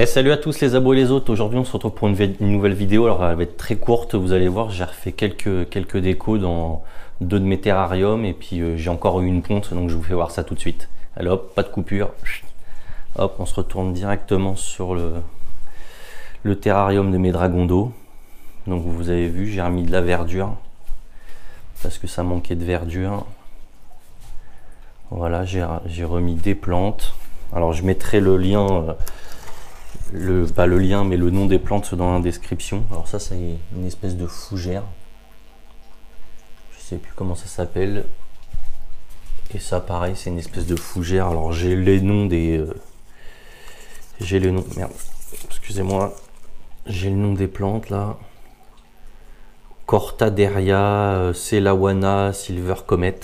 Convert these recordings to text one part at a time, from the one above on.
Ouais, salut à tous les abos et les autres. Aujourd'hui, on se retrouve pour une nouvelle vidéo. Alors, elle va être très courte. Vous allez voir, j'ai refait quelques décos dans deux de mes terrariums. Et puis, j'ai encore eu une ponte. Donc, je vous fais voir ça tout de suite. Allez hop, pas de coupure. Hop, on se retourne directement sur le terrarium de mes dragons d'eau. Donc, vous avez vu, j'ai remis de la verdure. Parce que ça manquait de verdure. Voilà, j'ai remis des plantes. Alors, je mettrai le lien... pas le lien mais le nom des plantes dans la description. Alors ça c'est une espèce de fougère, je sais plus comment ça s'appelle, et ça pareil c'est une espèce de fougère. Alors j'ai les noms des merde, excusez-moi, j'ai le nom des plantes là: Cortaderia, Selawana, Silver Comet.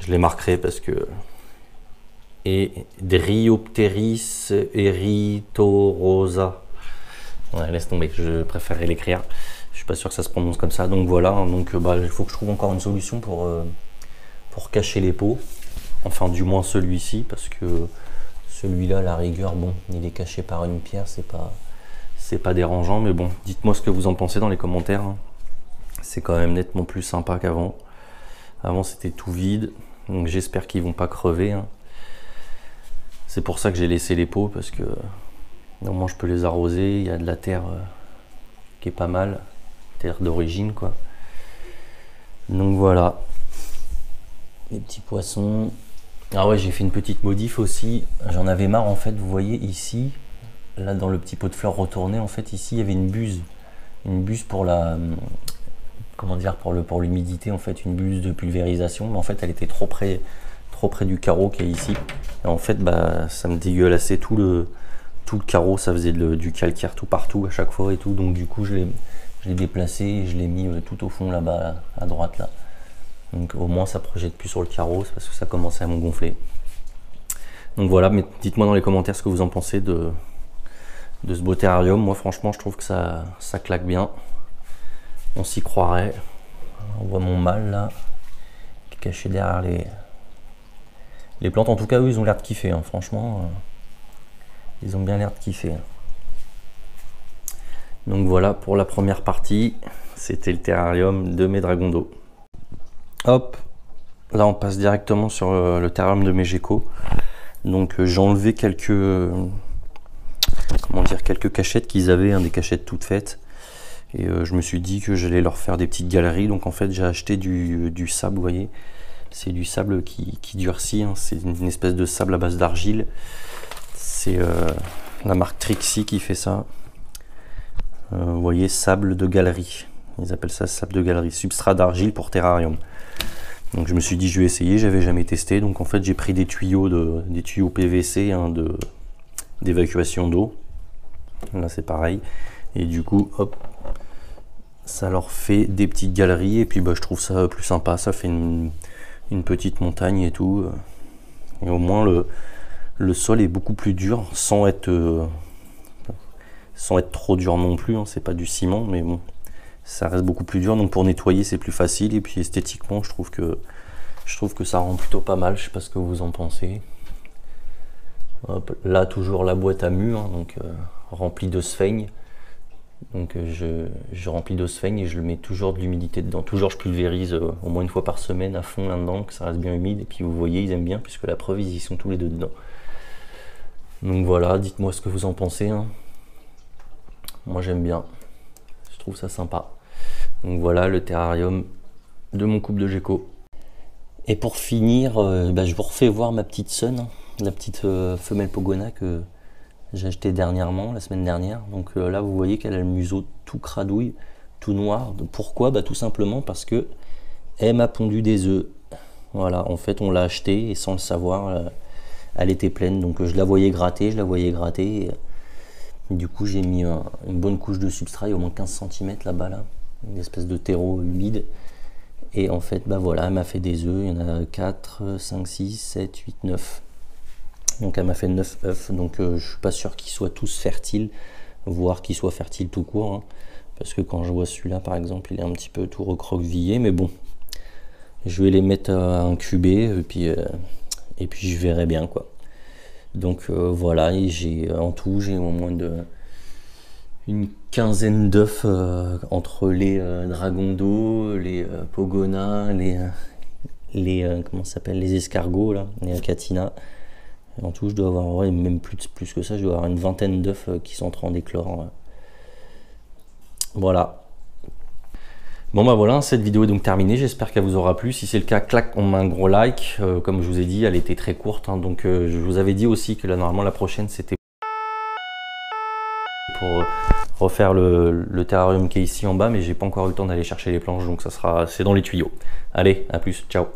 Je les marquerai parce que... et Dryopteris erythorosa. Ouais, laisse tomber, je préférerais l'écrire. Je suis pas sûr que ça se prononce comme ça. Donc voilà, donc il faut que je trouve encore une solution pour cacher les pots. Enfin, du moins celui-ci, parce que celui-là, à la rigueur, bon, il est caché par une pierre, c'est pas dérangeant. Mais bon, dites-moi ce que vous en pensez dans les commentaires. C'est quand même nettement plus sympa qu'avant. Avant, c'était tout vide. Donc j'espère qu'ils vont pas crever. C'est pour ça que j'ai laissé les pots, parce que normalement je peux les arroser. Il y a de la terre qui est pas mal, terre d'origine quoi. Donc voilà, les petits poissons. Ah ouais, j'ai fait une petite modif aussi. J'en avais marre en fait. Vous voyez ici, là dans le petit pot de fleurs retourné, en fait ici il y avait une buse pour la, comment dire, pour l'humidité en fait, une buse de pulvérisation. Mais en fait elle était trop près du carreau qui est ici. Et en fait, bah, ça me dégueulassait tout le carreau, ça faisait du calcaire tout partout à chaque fois et tout. Donc du coup, je l'ai déplacé et je l'ai mis tout au fond là-bas, à droite là. Donc au moins, ça projette plus sur le carreau, parce que ça commençait à me gonfler. Donc voilà, mais dites-moi dans les commentaires ce que vous en pensez de ce beau terrarium. Moi, franchement, je trouve que ça claque bien. On s'y croirait. On voit mon mâle là, qui est caché derrière les plantes. En tout cas, eux, ils ont l'air de kiffer, hein. Franchement, ils ont bien l'air de kiffer. Donc voilà pour la première partie. C'était le terrarium de mes dragons d'eau. Hop, là on passe directement sur le terrarium de mes geckos. Donc j'ai enlevé quelques cachettes qu'ils avaient, des cachettes toutes faites. Et je me suis dit que j'allais leur faire des petites galeries. Donc en fait, j'ai acheté du sable, vous voyez. C'est du sable qui durcit, hein. C'est une espèce de sable à base d'argile. C'est la marque Trixie qui fait ça. Vous voyez, sable de galerie. Ils appellent ça sable de galerie. Substrat d'argile pour terrarium. Donc je me suis dit, je vais essayer. J'avais jamais testé. Donc en fait, j'ai pris des tuyaux PVC, hein, d'évacuation d'eau. Là, c'est pareil. Et du coup, hop, ça leur fait des petites galeries. Et puis, bah, je trouve ça plus sympa. Ça fait une petite montagne et tout, et au moins le sol est beaucoup plus dur, sans être trop dur non plus, hein. C'est pas du ciment, mais bon, ça reste beaucoup plus dur. Donc pour nettoyer c'est plus facile, et puis esthétiquement je trouve que ça rend plutôt pas mal. Je sais pas ce que vous en pensez. Hop, là toujours la boîte à mu, hein, donc remplie de sphaigne. Donc je remplis d'eau sphaigne et je le mets toujours de l'humidité dedans. Toujours je pulvérise au moins une fois par semaine à fond là-dedans, que ça reste bien humide. Et puis vous voyez, ils aiment bien, puisque la preuve, ils y sont tous les deux dedans. Donc voilà, dites-moi ce que vous en pensez, hein. Moi j'aime bien, je trouve ça sympa. Donc voilà le terrarium de mon couple de geckos. Et pour finir, je vous refais voir ma petite Sun, hein, la petite femelle Pogona que j'ai acheté dernièrement, la semaine dernière. Donc là vous voyez qu'elle a le museau tout cradouille, tout noir. Pourquoi? Tout simplement parce que elle m'a pondu des œufs. Voilà, en fait on l'a acheté et sans le savoir, elle était pleine. Donc je la voyais gratter, et du coup j'ai mis une bonne couche de substrat, au moins 15 cm là-bas, là, une espèce de terreau humide. Et en fait voilà, elle m'a fait des œufs. Il y en a 4, 5, 6, 7, 8, 9. Donc elle m'a fait 9 œufs, donc je suis pas sûr qu'ils soient tous fertiles, voire qu'ils soient fertiles tout court, hein. Parce que quand je vois celui-là par exemple, il est un petit peu tout recroquevillé, mais bon, je vais les mettre à incuber, et puis je verrai bien quoi. Donc voilà, et j'ai en tout, j'ai au moins une quinzaine d'œufs entre les dragons d'eau, les pogonas, comment ça s'appelle, les escargots là, les acatina. En tout, je dois avoir, ouais, même plus que ça, je dois avoir une vingtaine d'œufs qui sont en train d'éclore. Voilà. Bon bah voilà, cette vidéo est donc terminée, j'espère qu'elle vous aura plu. Si c'est le cas, clac, on met un gros like. Comme je vous ai dit, elle était très courte, hein, donc je vous avais dit aussi que là, normalement, la prochaine, c'était pour refaire le terrarium qui est ici en bas, mais j'ai pas encore eu le temps d'aller chercher les planches, donc c'est dans les tuyaux. Allez, à plus, ciao.